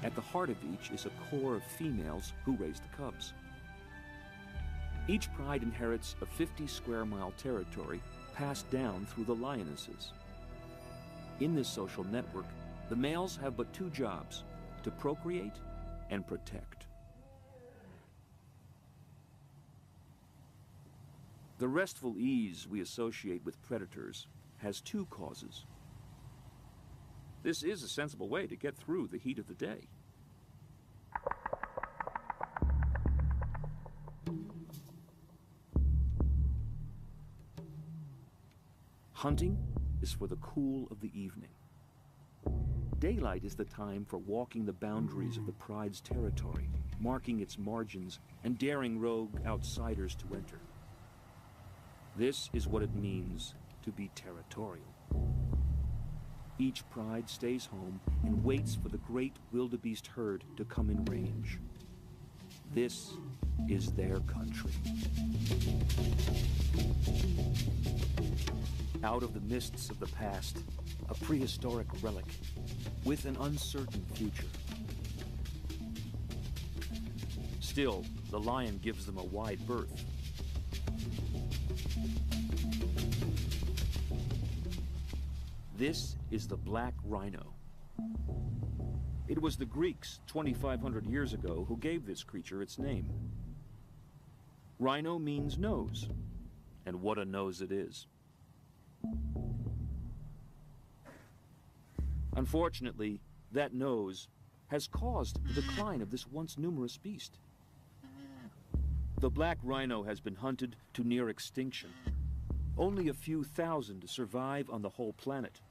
At the heart of each is a core of females who raise the cubs. Each pride inherits a 50-square-mile territory passed down through the lionesses. In this social network, the males have but two jobs: to procreate and protect. The restful ease we associate with predators has two causes. This is a sensible way to get through the heat of the day. Hunting is for the cool of the evening. Daylight is the time for walking the boundaries of the pride's territory, marking its margins and daring rogue outsiders to enter. This is what it means to be territorial. Each pride stays home and waits for the great wildebeest herd to come in range. This is their country. Out of the mists of the past, a prehistoric relic with an uncertain future. Still, the lion gives them a wide berth. This is the black rhino. It was the Greeks 2,500 years ago who gave this creature its name. Rhino means nose, and what a nose it is. Unfortunately, that nose has caused the decline of this once numerous beast. The black rhino has been hunted to near extinction. Only a few thousand survive on the whole planet.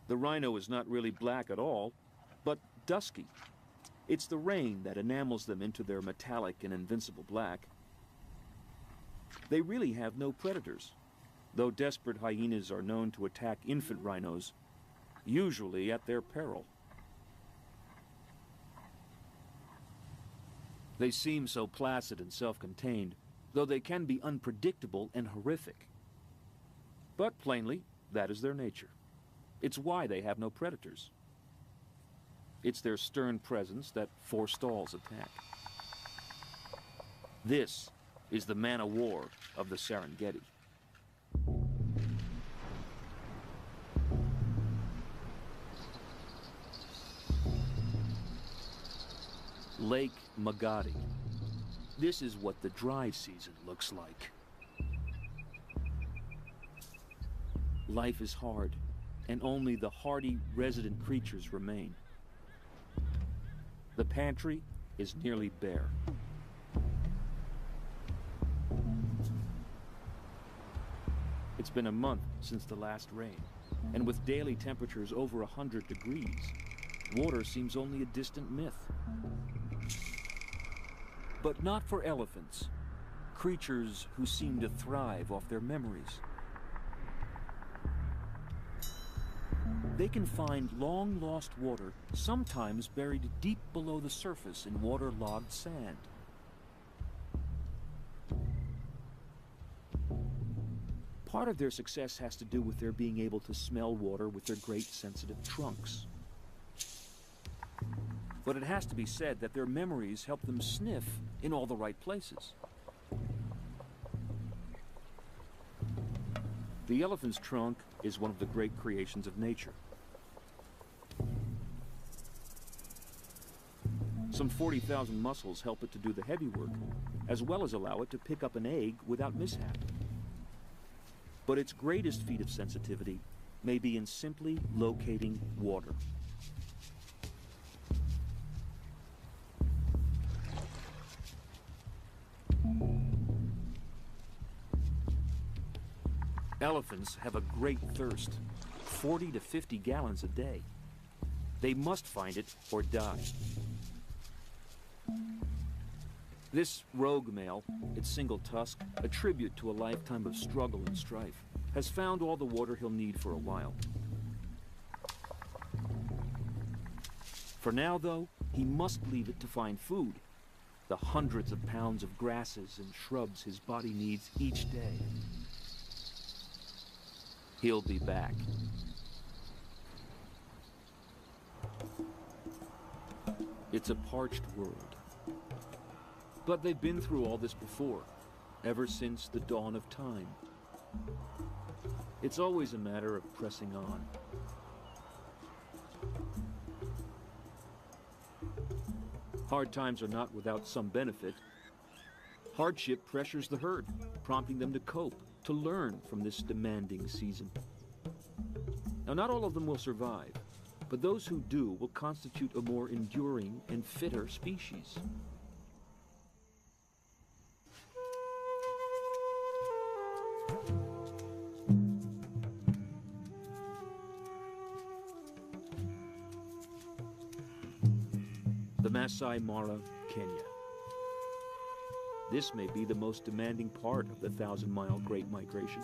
The rhino is not really black at all, but dusky. It's the rain that enamels them into their metallic and invincible black. They really have no predators, though desperate hyenas are known to attack infant rhinos, usually at their peril. They seem so placid and self-contained, though they can be unpredictable and horrific. But plainly, that is their nature. It's why they have no predators. It's their stern presence that forestalls attack. This is the man-o-war of the Serengeti. Lake Magadi. This is what the dry season looks like. Life is hard, and only the hardy resident creatures remain. The pantry is nearly bare. It's been a month since the last rain, and with daily temperatures over 100 degrees, water seems only a distant myth. But not for elephants, creatures who seem to thrive off their memories. They can find long-lost water, sometimes buried deep below the surface in waterlogged sand. Part of their success has to do with their being able to smell water with their great sensitive trunks. But it has to be said that their memories help them sniff in all the right places. The elephant's trunk is one of the great creations of nature. Some 40,000 muscles help it to do the heavy work, as well as allow it to pick up an egg without mishap. But its greatest feat of sensitivity may be in simply locating water. Elephants have a great thirst, 40 to 50 gallons a day. They must find it or die. This rogue male, its single tusk, a tribute to a lifetime of struggle and strife, has found all the water he'll need for a while. For now, though, he must leave it to find food, the hundreds of pounds of grasses and shrubs his body needs each day. He'll be back. It's a parched world. But they've been through all this before, ever since the dawn of time. It's always a matter of pressing on. Hard times are not without some benefit. Hardship pressures the herd, prompting them to cope, to learn from this demanding season. Now, not all of them will survive, but those who do will constitute a more enduring and fitter species. The Masai Mara, Kenya. This may be the most demanding part of the 1,000-mile Great Migration.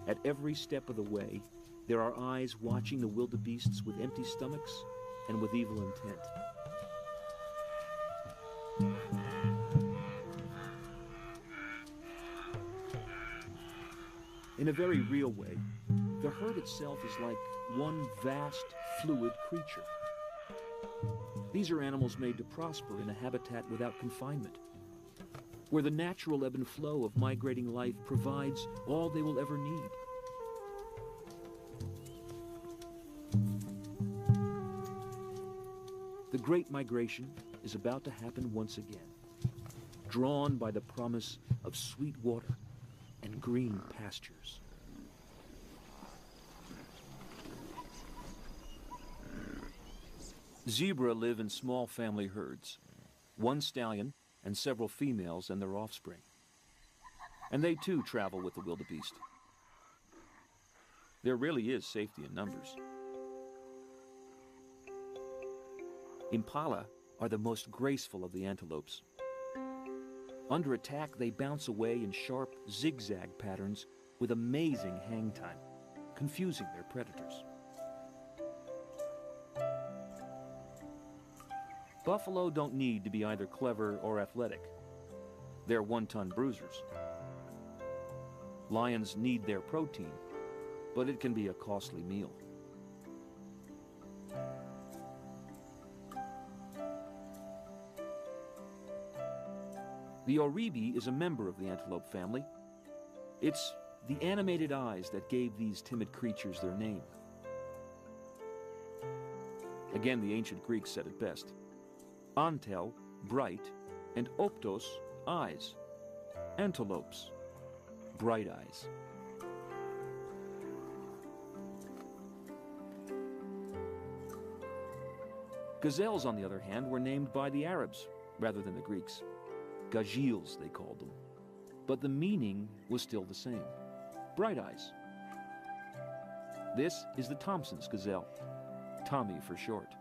At every step of the way, there are eyes watching the wildebeests with empty stomachs and with evil intent. In a very real way, the herd itself is like one vast, fluid creature. These are animals made to prosper in a habitat without confinement, where the natural ebb and flow of migrating life provides all they will ever need. The Great Migration is about to happen once again, drawn by the promise of sweet water and green pastures. Zebra live in small family herds, one stallion and several females and their offspring. And they too travel with the wildebeest. There really is safety in numbers. Impala are the most graceful of the antelopes. Under attack, they bounce away in sharp zigzag patterns with amazing hang time, confusing their predators. Buffalo don't need to be either clever or athletic. They're one-ton bruisers. Lions need their protein, but it can be a costly meal. The oribi is a member of the antelope family. It's the animated eyes that gave these timid creatures their name. Again, the ancient Greeks said it best. Antel, bright, and optos, eyes. Antelopes, bright eyes. Gazelles, on the other hand, were named by the Arabs rather than the Greeks. Gazelles, they called them. But the meaning was still the same. Bright eyes. This is the Thompson's gazelle. Tommy for short.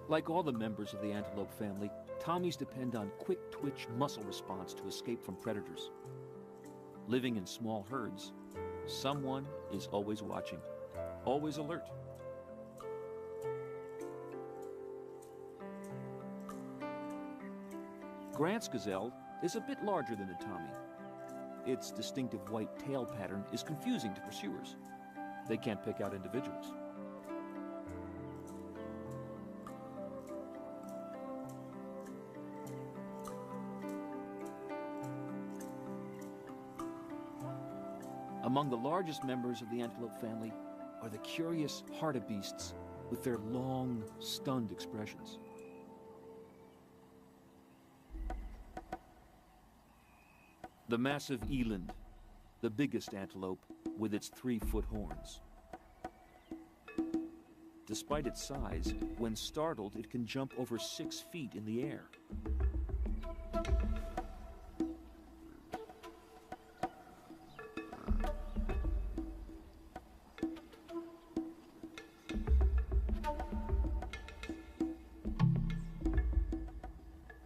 Like all the members of the antelope family, Tommies depend on quick-twitch muscle response to escape from predators. Living in small herds, someone is always watching, always alert. Grant's gazelle is a bit larger than the Tommy. Its distinctive white tail pattern is confusing to pursuers. They can't pick out individuals. Among the largest members of the antelope family are the curious hartebeests with their long, stunned expressions. The massive eland, the biggest antelope with its 3-foot horns. Despite its size, when startled, it can jump over 6 feet in the air.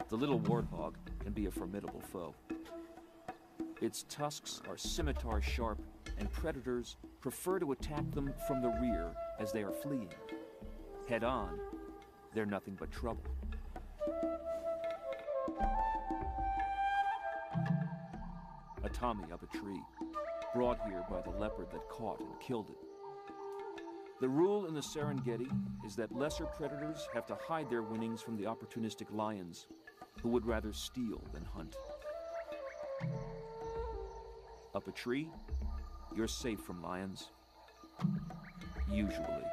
The little warthog can be a formidable foe. Its tusks are scimitar sharp, and predators prefer to attack them from the rear as they are fleeing. Head on, they're nothing but trouble. A Tommy up a tree, brought here by the leopard that caught and killed it. The rule in the Serengeti is that lesser predators have to hide their winnings from the opportunistic lions, who would rather steal than hunt. Up a tree, you're safe from lions. Usually.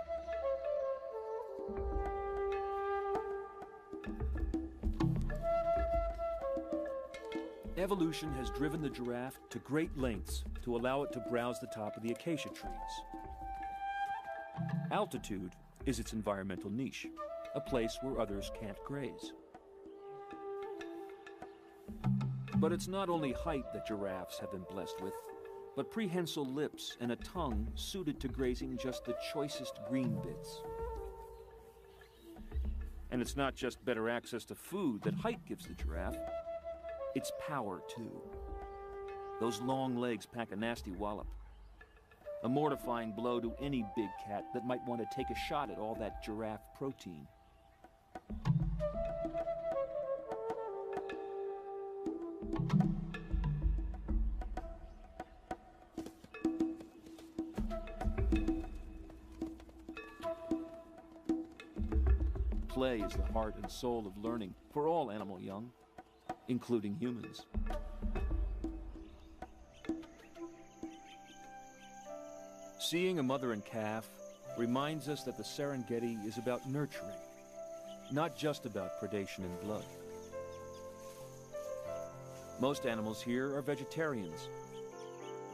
Evolution has driven the giraffe to great lengths to allow it to browse the top of the acacia trees. Altitude is its environmental niche, a place where others can't graze. But it's not only height that giraffes have been blessed with, but prehensile lips and a tongue suited to grazing just the choicest green bits. And it's not just better access to food that height gives the giraffe, it's power too. Those long legs pack a nasty wallop. A mortifying blow to any big cat that might want to take a shot at all that giraffe protein. Play is the heart and soul of learning for all animal young, including humans. Seeing a mother and calf reminds us that the Serengeti is about nurturing, not just about predation and blood. Most animals here are vegetarians.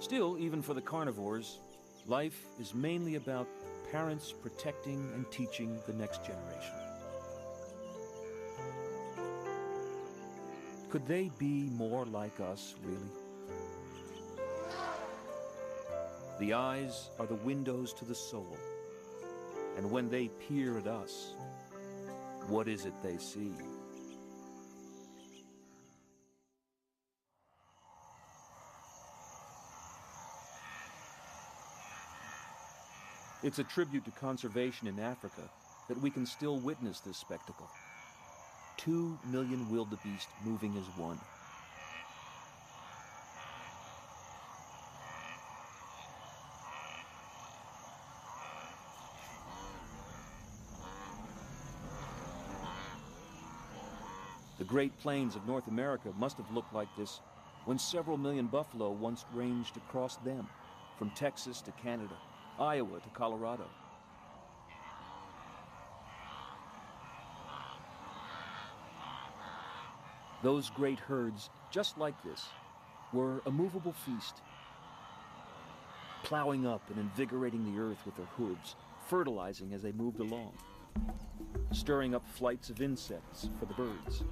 Still, even for the carnivores, life is mainly about parents protecting and teaching the next generation. Could they be more like us, really? The eyes are the windows to the soul, and when they peer at us, what is it they see? It's a tribute to conservation in Africa that we can still witness this spectacle. 2 million wildebeest moving as one. The Great Plains of North America must have looked like this when several million buffalo once ranged across them, from Texas to Canada, Iowa to Colorado. Those great herds, just like this, were a movable feast, plowing up and invigorating the earth with their hooves, fertilizing as they moved along, stirring up flights of insects for the birds.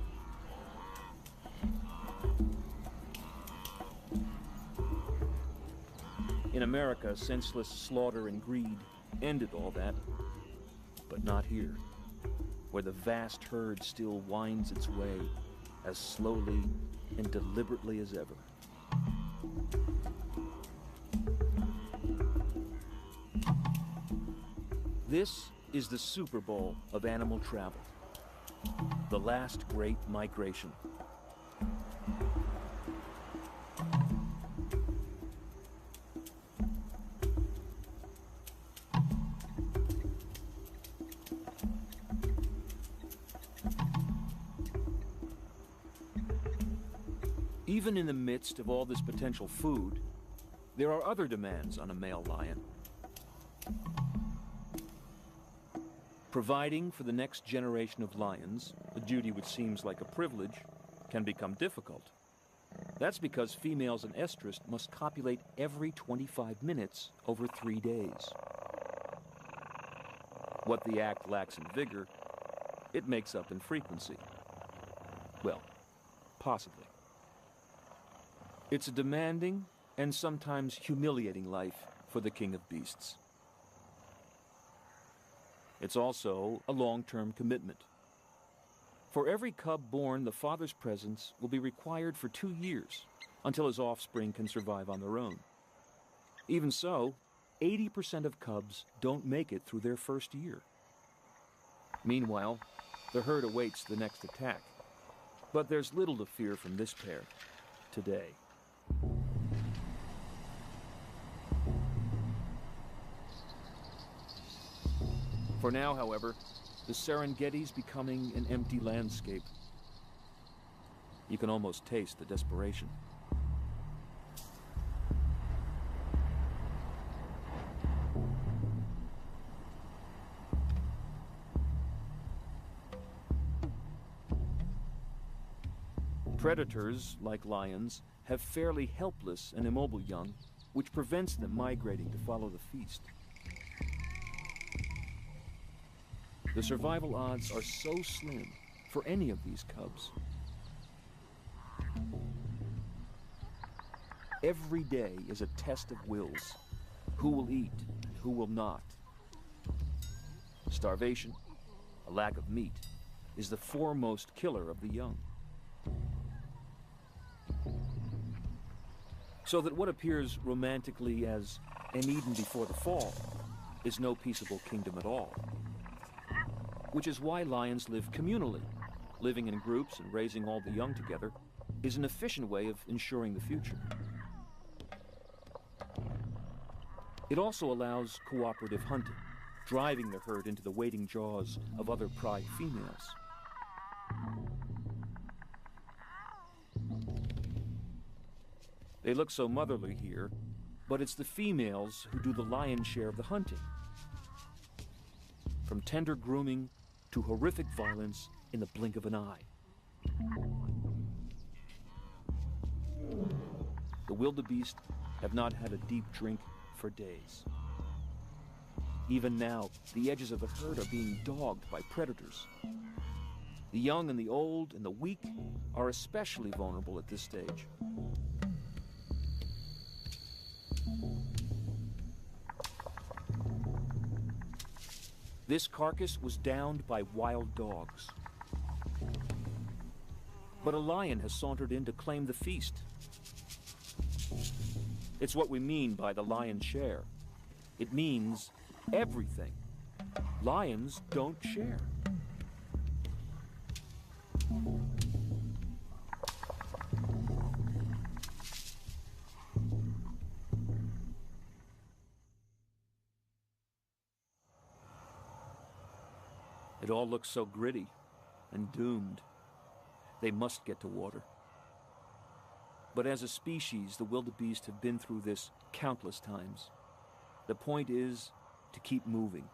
In America, senseless slaughter and greed ended all that, but not here, where the vast herd still winds its way as slowly and deliberately as ever. This is the Super Bowl of animal travel, the last great migration. Even in the midst of all this potential food, there are other demands on a male lion. Providing for the next generation of lions, a duty which seems like a privilege, can become difficult. That's because females in estrus must copulate every 25 minutes over 3 days. What the act lacks in vigor, it makes up in frequency. Well, possibly. It's a demanding and sometimes humiliating life for the king of beasts. It's also a long-term commitment. For every cub born, the father's presence will be required for 2 years until his offspring can survive on their own. Even so, 80% of cubs don't make it through their first year. Meanwhile, the herd awaits the next attack. But there's little to fear from this pair today. For now, however, the Serengeti's becoming an empty landscape. You can almost taste the desperation. Predators, like lions, have fairly helpless and immobile young, which prevents them migrating to follow the feast. The survival odds are so slim for any of these cubs. Every day is a test of wills. Who will eat and who will not? Starvation, a lack of meat, is the foremost killer of the young. So that what appears romantically as an Eden before the fall is no peaceable kingdom at all. Which is why lions live communally. Living in groups and raising all the young together is an efficient way of ensuring the future. It also allows cooperative hunting, driving the herd into the waiting jaws of other pride females. They look so motherly here, but it's the females who do the lion's share of the hunting. From tender grooming to horrific violence in the blink of an eye. The wildebeest have not had a deep drink for days. Even now, the edges of the herd are being dogged by predators. The young and the old and the weak are especially vulnerable at this stage. This carcass was downed by wild dogs. But a lion has sauntered in to claim the feast. It's what we mean by the lion's share. It means everything. Lions don't share. It all looks so gritty and doomed. They must get to water. But as a species, the wildebeest have been through this countless times. The point is to keep moving,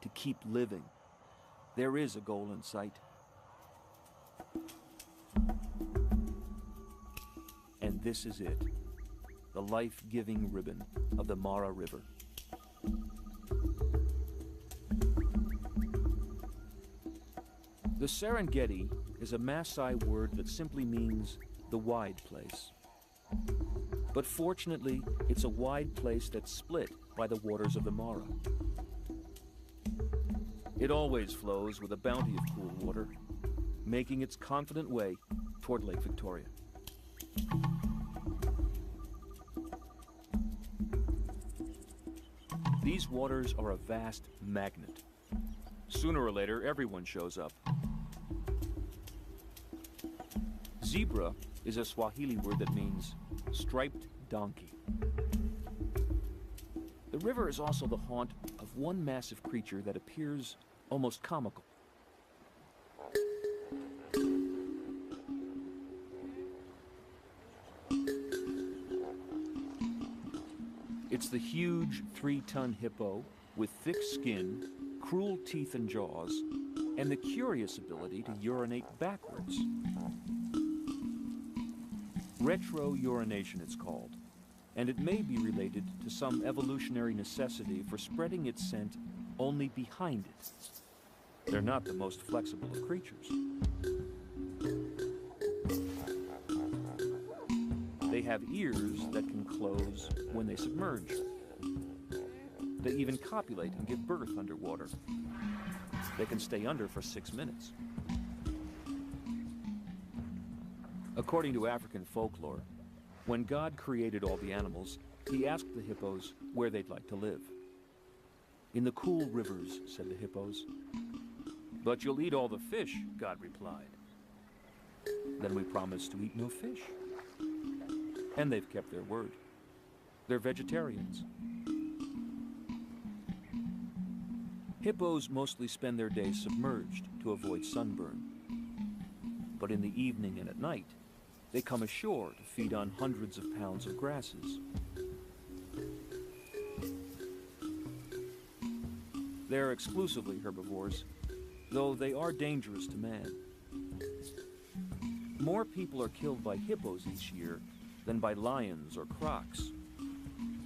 to keep living. There is a goal in sight. And this is it, the life-giving ribbon of the Mara River. The Serengeti is a Maasai word that simply means the wide place. But fortunately, it's a wide place that's split by the waters of the Mara. It always flows with a bounty of cool water, making its confident way toward Lake Victoria. These waters are a vast magnet. Sooner or later, everyone shows up. Zebra is a Swahili word that means striped donkey. The river is also the haunt of one massive creature that appears almost comical. It's the huge 3-ton hippo with thick skin, cruel teeth and jaws, and the curious ability to urinate backwards. Retro-urination, it's called, and it may be related to some evolutionary necessity for spreading its scent only behind it. They're not the most flexible of creatures. They have ears that can close when they submerge. They even copulate and give birth underwater. They can stay under for 6 minutes. According to African folklore, when God created all the animals, he asked the hippos where they'd like to live. In the cool rivers, said the hippos. But you'll eat all the fish, God replied. Then we promised to eat no fish. And they've kept their word. They're vegetarians. Hippos mostly spend their days submerged to avoid sunburn. But in the evening and at night, they come ashore to feed on hundreds of pounds of grasses. They're exclusively herbivores, though they are dangerous to man. More people are killed by hippos each year than by lions or crocs.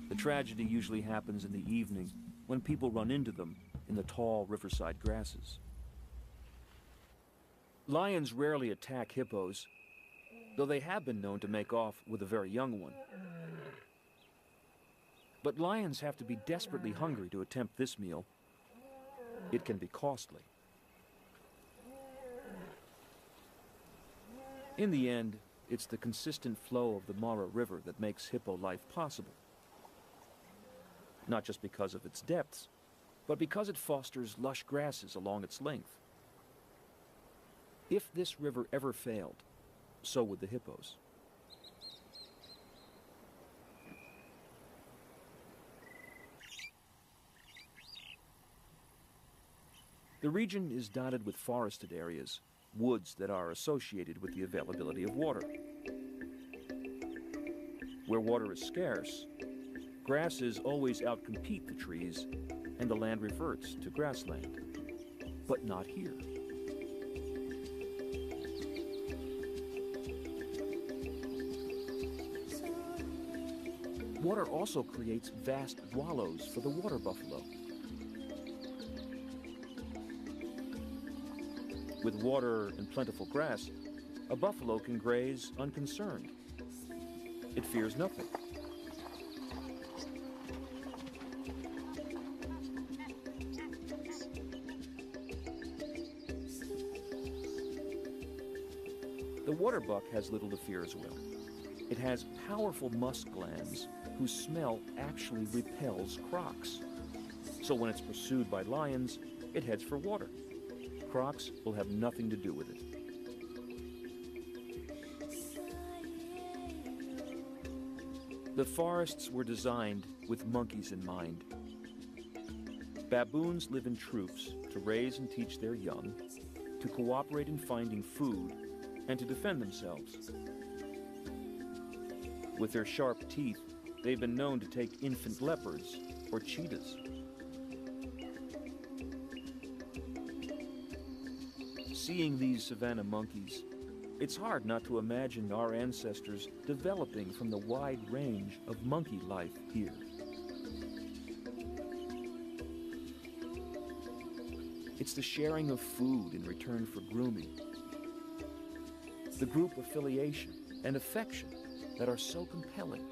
The tragedy usually happens in the evening when people run into them in the tall riverside grasses. Lions rarely attack hippos, though they have been known to make off with a very young one. But lions have to be desperately hungry to attempt this meal. It can be costly. In the end, it's the consistent flow of the Mara River that makes hippo life possible. Not just because of its depths, but because it fosters lush grasses along its length. If this river ever failed, so would the hippos. The region is dotted with forested areas, woods that are associated with the availability of water. Where water is scarce, grasses always outcompete the trees, and the land reverts to grassland. But not here. Water also creates vast wallows for the water buffalo. With water and plentiful grass, a buffalo can graze unconcerned. It fears nothing. The water buck has little to fear as well. It has powerful musk glands whose smell actually repels crocs. So when it's pursued by lions, it heads for water. Crocs will have nothing to do with it. The forests were designed with monkeys in mind. Baboons live in troops to raise and teach their young, to cooperate in finding food, and to defend themselves. With their sharp teeth, they've been known to take infant leopards or cheetahs. Seeing these savanna monkeys, it's hard not to imagine our ancestors developing from the wide range of monkey life here. It's the sharing of food in return for grooming, the group affiliation and affection that are so compelling.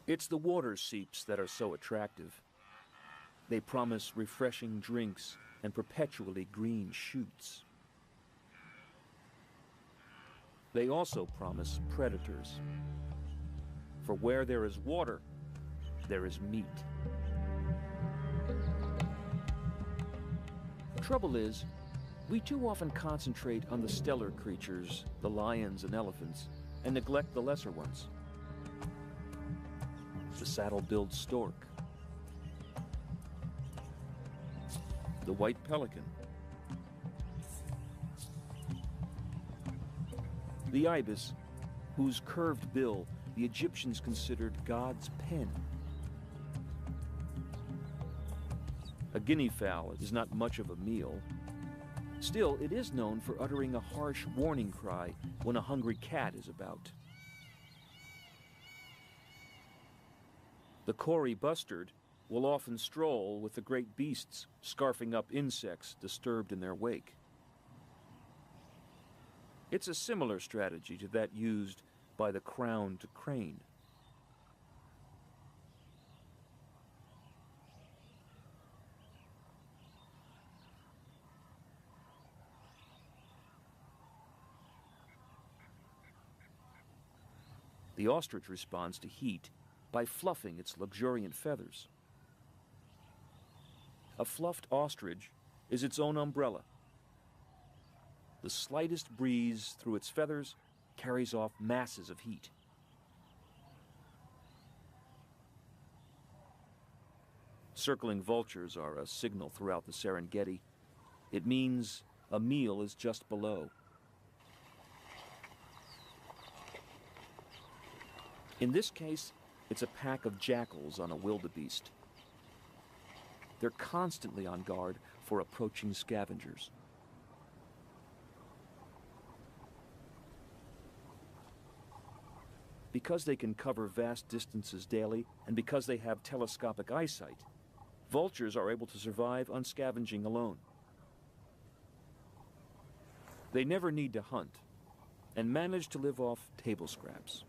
It's the water seeps that are so attractive. They promise refreshing drinks and perpetually green shoots. They also promise predators. For where there is water, there is meat. The trouble is, we too often concentrate on the stellar creatures, the lions and elephants, and neglect the lesser ones. The saddle-billed stork, the white pelican, the ibis, whose curved bill the Egyptians considered God's pen. A guinea fowl is not much of a meal. Still, it is known for uttering a harsh warning cry when a hungry cat is about. The Kori bustard will often stroll with the great beasts, scarfing up insects disturbed in their wake. It's a similar strategy to that used by the crowned crane. The ostrich responds to heat by fluffing its luxuriant feathers. A fluffed ostrich is its own umbrella. The slightest breeze through its feathers carries off masses of heat. Circling vultures are a signal throughout the Serengeti. It means a meal is just below. In this case, it's a pack of jackals on a wildebeest. They're constantly on guard for approaching scavengers. Because they can cover vast distances daily, and because they have telescopic eyesight, vultures are able to survive on scavenging alone. They never need to hunt, and manage to live off table scraps.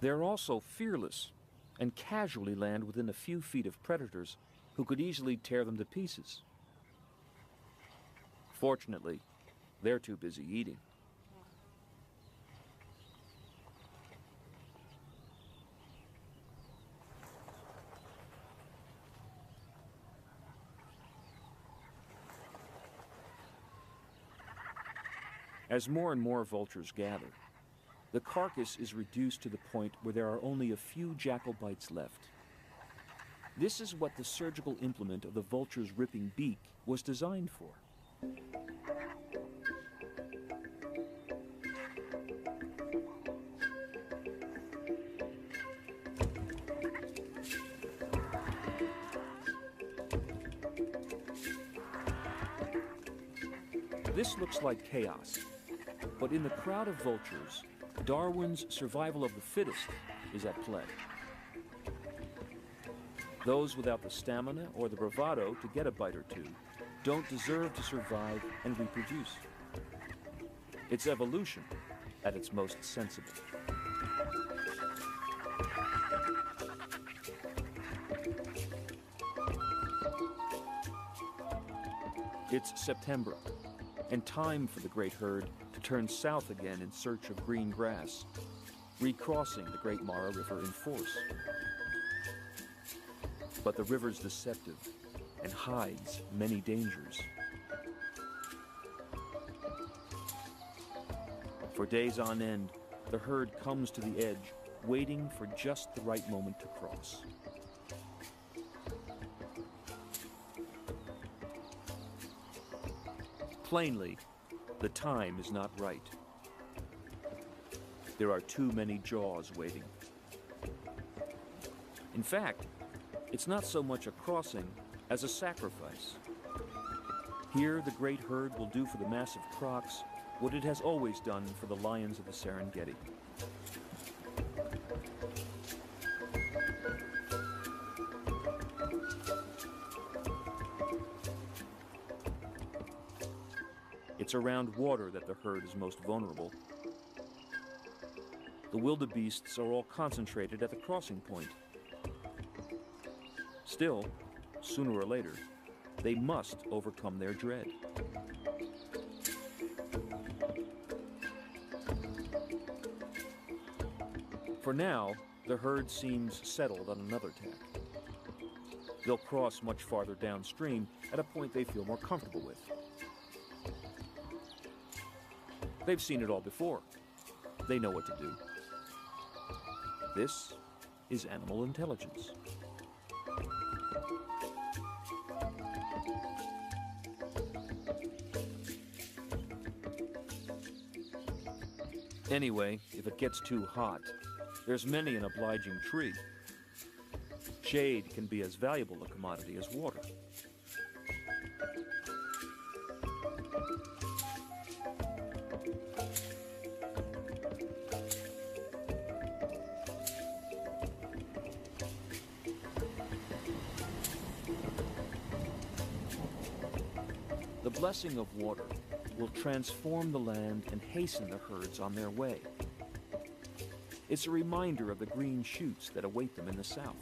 They're also fearless and casually land within a few feet of predators who could easily tear them to pieces. Fortunately, they're too busy eating. As more and more vultures gather, the carcass is reduced to the point where there are only a few jackal bites left. This is what the surgical implement of the vulture's ripping beak was designed for. This looks like chaos, but in the crowd of vultures, Darwin's survival of the fittest is at play. Those without the stamina or the bravado to get a bite or two don't deserve to survive and reproduce. It's evolution at its most sensible. It's September, and time for the great herd to turn south again in search of green grass, recrossing the Great Mara River in force. But the river's deceptive and hides many dangers. For days on end, the herd comes to the edge, waiting for just the right moment to cross. Plainly, the time is not right. There are too many jaws waiting. In fact, it's not so much a crossing as a sacrifice. Here, the great herd will do for the massive crocs what it has always done for the lions of the Serengeti. It's around water that the herd is most vulnerable. The wildebeests are all concentrated at the crossing point. Still, sooner or later, they must overcome their dread. For now, the herd seems settled on another tack. They'll cross much farther downstream at a point they feel more comfortable with. They've seen it all before. They know what to do. This is animal intelligence. Anyway, if it gets too hot, there's many an obliging tree. Shade can be as valuable a commodity as water. The blessing of water will transform the land and hasten the herds on their way. It's a reminder of the green shoots that await them in the south.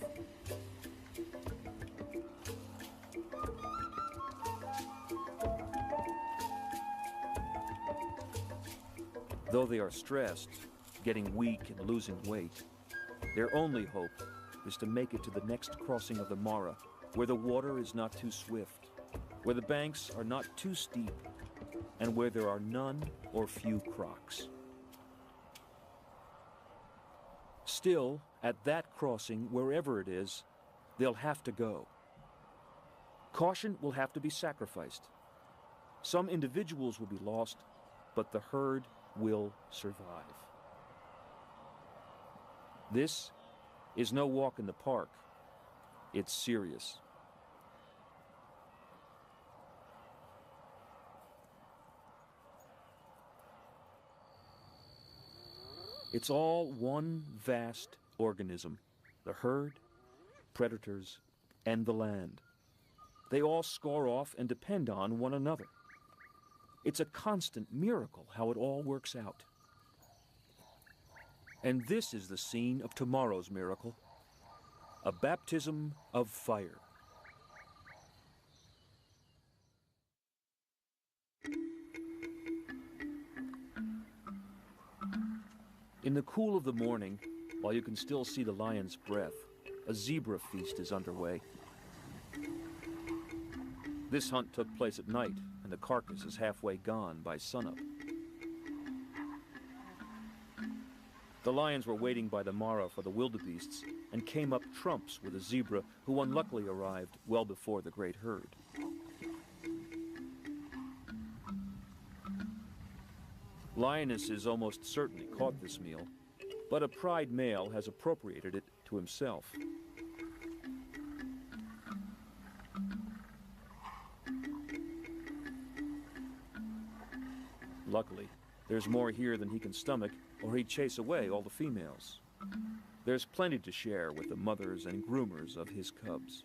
Though they are stressed, getting weak and losing weight, their only hope is to make it to the next crossing of the Mara where the water is not too swift, where the banks are not too steep, and where there are none or few crocs. Still, at that crossing, wherever it is, they'll have to go. Caution will have to be sacrificed. Some individuals will be lost, but the herd will survive. This is no walk in the park. It's serious. It's all one vast organism, the herd, predators, and the land. They all score off and depend on one another. It's a constant miracle how it all works out. And this is the scene of tomorrow's miracle, a baptism of fire. In the cool of the morning, while you can still see the lion's breath, a zebra feast is underway. This hunt took place at night, and the carcass is halfway gone by sunup. The lions were waiting by the Mara for the wildebeests and came up trumps with a zebra who unluckily arrived well before the great herd. Lionesses almost certainly caught this meal, but a pride male has appropriated it to himself. Luckily, there's more here than he can stomach, or he'd chase away all the females. There's plenty to share with the mothers and groomers of his cubs.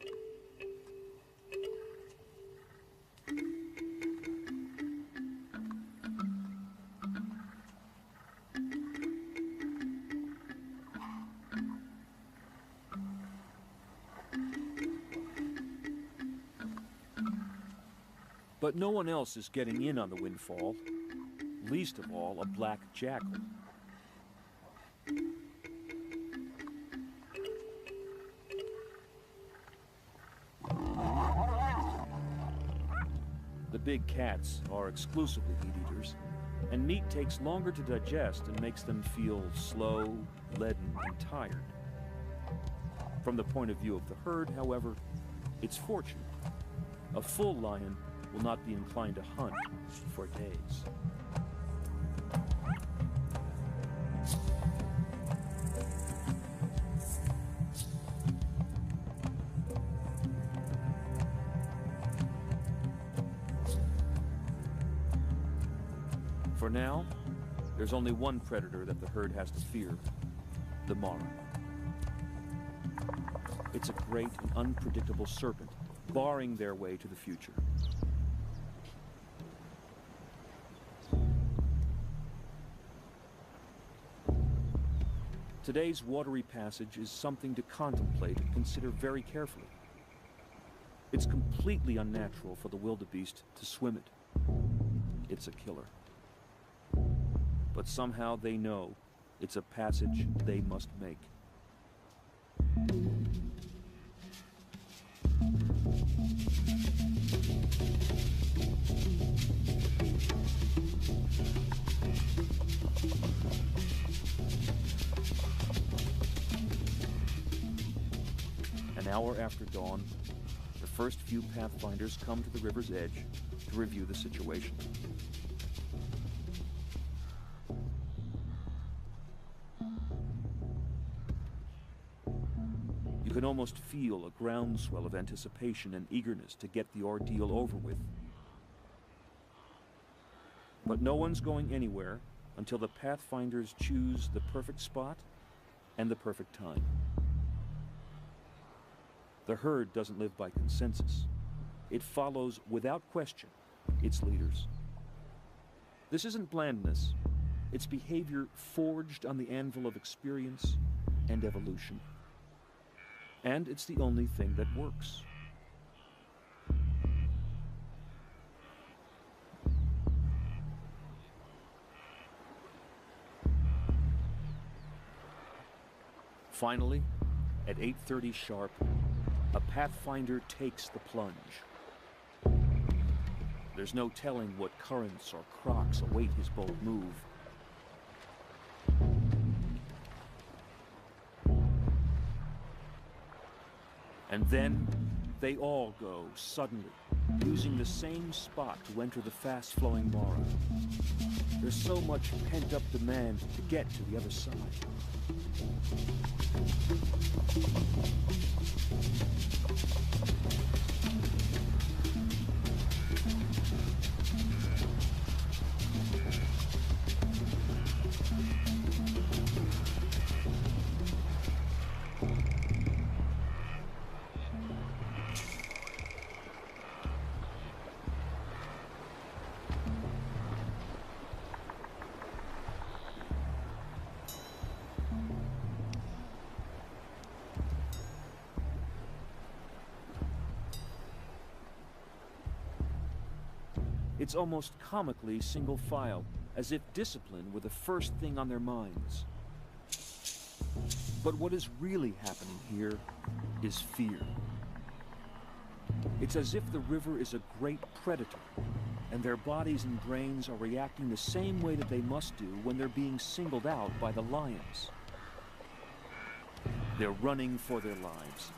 But no one else is getting in on the windfall, least of all a black jackal. The big cats are exclusively meat-eaters, and meat takes longer to digest and makes them feel slow, leaden, and tired. From the point of view of the herd, however, it's fortunate. A full lion will not be inclined to hunt for days. For now, there's only one predator that the herd has to fear, the Mara. It's a great and unpredictable serpent, barring their way to the future. Today's watery passage is something to contemplate and consider very carefully. It's completely unnatural for the wildebeest to swim it. It's a killer. But somehow they know it's a passage they must make. An hour after dawn, the first few pathfinders come to the river's edge to review the situation. You can almost feel a groundswell of anticipation and eagerness to get the ordeal over with. But no one's going anywhere until the pathfinders choose the perfect spot and the perfect time. The herd doesn't live by consensus. It follows, without question, its leaders. This isn't blandness. It's behavior forged on the anvil of experience and evolution. And it's the only thing that works. Finally, at 8:30 sharp, a pathfinder takes the plunge. There's no telling what currents or crocs await his bold move. And then they all go suddenly, using the same spot to enter the fast-flowing Mara. There's so much pent-up demand to get to the other side. It's almost comically single file, as if discipline were the first thing on their minds. But what is really happening here is fear. It's as if the river is a great predator, and their bodies and brains are reacting the same way that they must do when they're being singled out by the lions. They're running for their lives.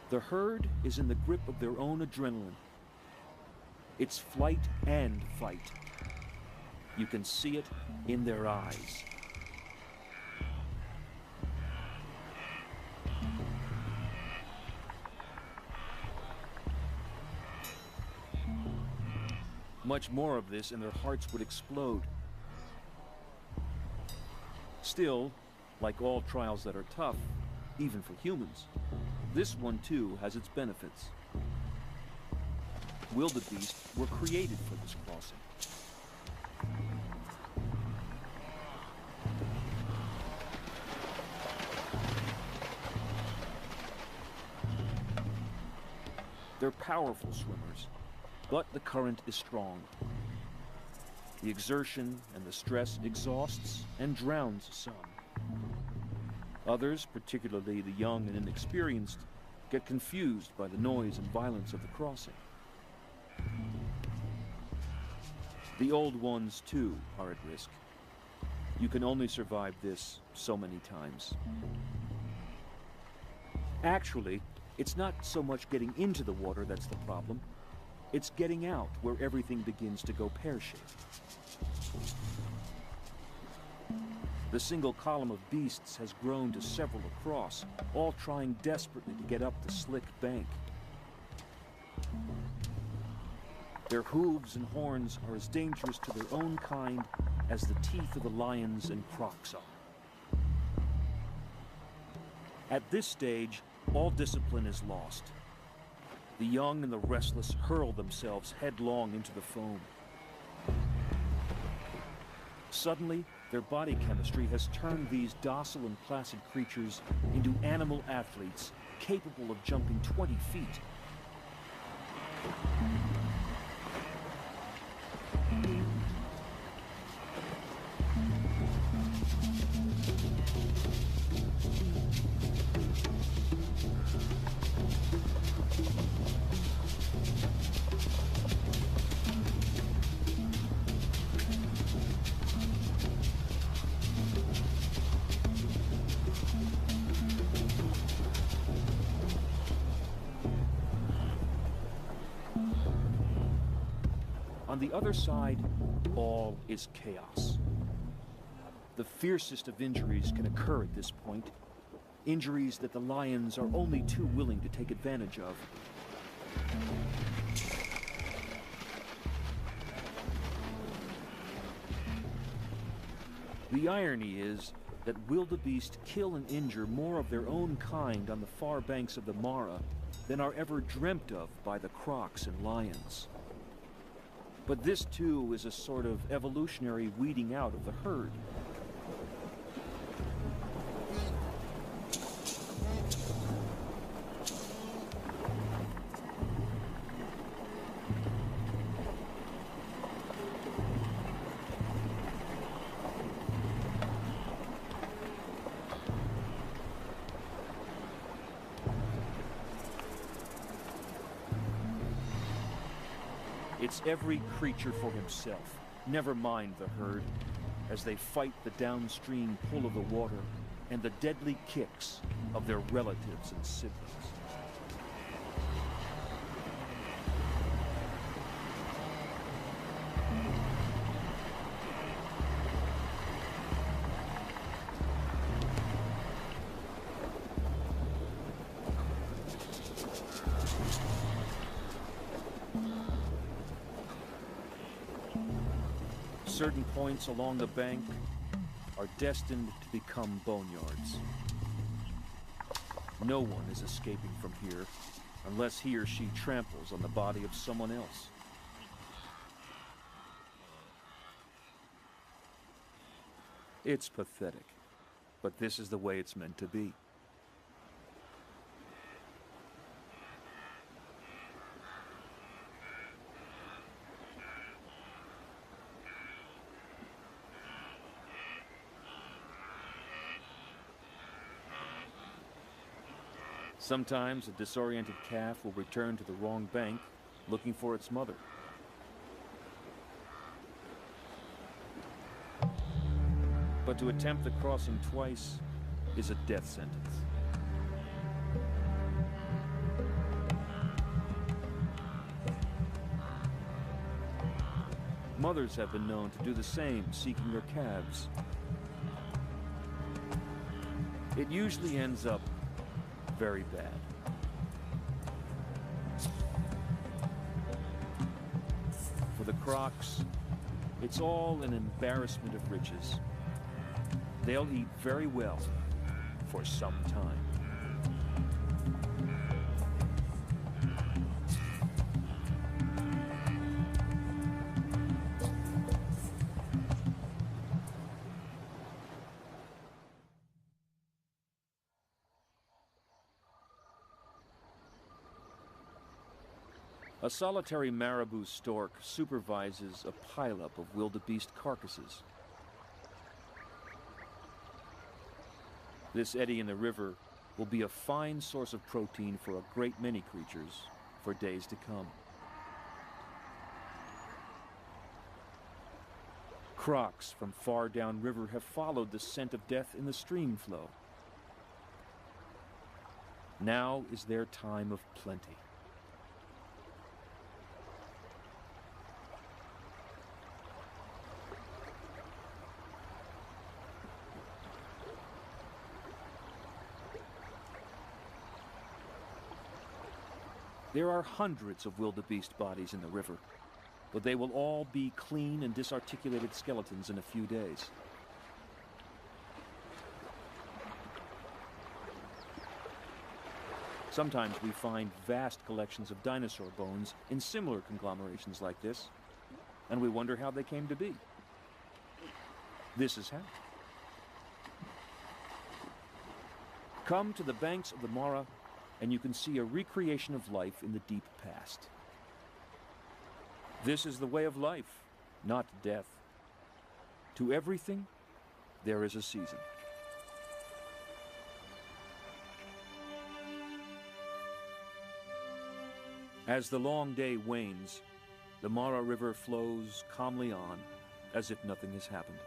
The herd is in the grip of their own adrenaline. It's flight and fight. You can see it in their eyes. Much more of this and their hearts would explode. Still, like all trials that are tough, even for humans, this one too has its benefits. Wildebeests were created for this crossing. They're powerful swimmers, but the current is strong. The exertion and the stress exhausts and drowns some. Others, particularly the young and inexperienced, get confused by the noise and violence of the crossing. The old ones, too, are at risk. You can only survive this so many times. Actually, it's not so much getting into the water that's the problem. It's getting out where everything begins to go pear-shaped. The single column of beasts has grown to several across, all trying desperately to get up the slick bank. Their hooves and horns are as dangerous to their own kind as the teeth of the lions and crocs are. At this stage, all discipline is lost. The young and the restless hurl themselves headlong into the foam. Suddenly, their body chemistry has turned these docile and placid creatures into animal athletes capable of jumping 20 feet. On the other side, all is chaos. The fiercest of injuries can occur at this point, injuries that the lions are only too willing to take advantage of. The irony is that wildebeest kill and injure more of their own kind on the far banks of the Mara than are ever dreamt of by the crocs and lions. But this too is a sort of evolutionary weeding out of the herd. It's every creature for himself, never mind the herd, as they fight the downstream pull of the water and the deadly kicks of their relatives and siblings. Certain points along the bank are destined to become boneyards. No one is escaping from here unless he or she tramples on the body of someone else. It's pathetic, but this is the way it's meant to be. Sometimes a disoriented calf will return to the wrong bank, looking for its mother. But to attempt the crossing twice is a death sentence. Mothers have been known to do the same, seeking their calves. It usually ends up very bad. For the crocs, it's all an embarrassment of riches. They'll eat very well for some time. A solitary marabou stork supervises a pileup of wildebeest carcasses. This eddy in the river will be a fine source of protein for a great many creatures for days to come. Crocs from far downriver have followed the scent of death in the stream flow. Now is their time of plenty. There are hundreds of wildebeest bodies in the river, but they will all be clean and disarticulated skeletons in a few days. Sometimes we find vast collections of dinosaur bones in similar conglomerations like this, and we wonder how they came to be. This is how. Come to the banks of the Mara, and you can see a recreation of life in the deep past. This is the way of life, not death. To everything, there is a season. As the long day wanes, the Mara River flows calmly on, as if nothing has happened.